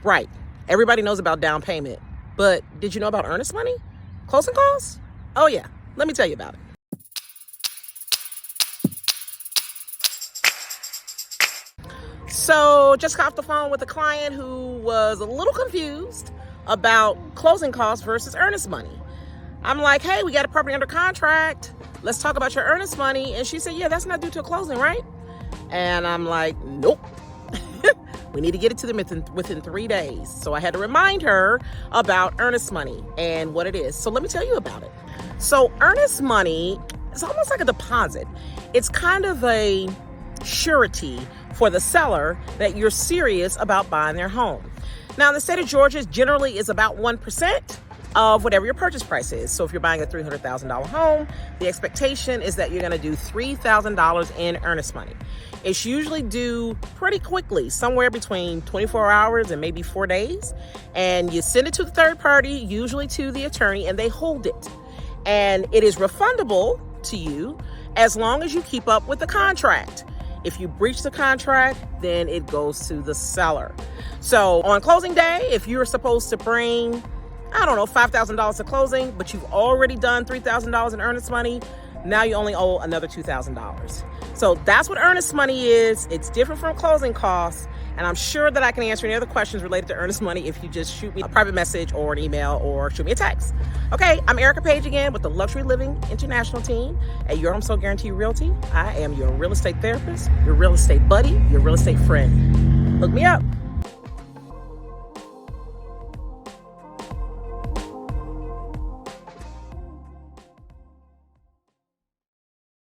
Right. Everybody knows about down payment. But did you know about earnest money? Closing costs? Oh, yeah. Let me tell you about it. So just got off the phone with a client who was a little confused about closing costs versus earnest money. I'm like, hey, we got a property under contract. Let's talk about your earnest money. And she said, yeah, that's not due till closing, right? And I'm like, nope. We need to get it to them within 3 days. So I had to remind her about earnest money and what it is. So let me tell you about it. So earnest money is almost like a deposit. It's kind of a surety for the seller that you're serious about buying their home. Now, in the state of Georgia, generally is about 1% of whatever your purchase price is. So if you're buying a $300,000 home, the expectation is that you're going to do $3,000 in earnest money. It's usually due pretty quickly, somewhere between 24 hours and maybe 4 days. And you send it to the third party, usually to the attorney, and they hold it. And it is refundable to you as long as you keep up with the contract. If you breach the contract, then it goes to the seller. So on closing day, if you're supposed to bring, $5,000 to closing, but you've already done $3,000 in earnest money, now you only owe another $2,000. So that's what earnest money is. It's different from closing costs. And I'm sure that I can answer any other questions related to earnest money if you just shoot me a private message or an email or shoot me a text. Okay, I'm Erika Page again with the Luxury Living International team at Your Home Sold Guarantee Realty. I am your real estate therapist, your real estate buddy, your real estate friend. Look me up.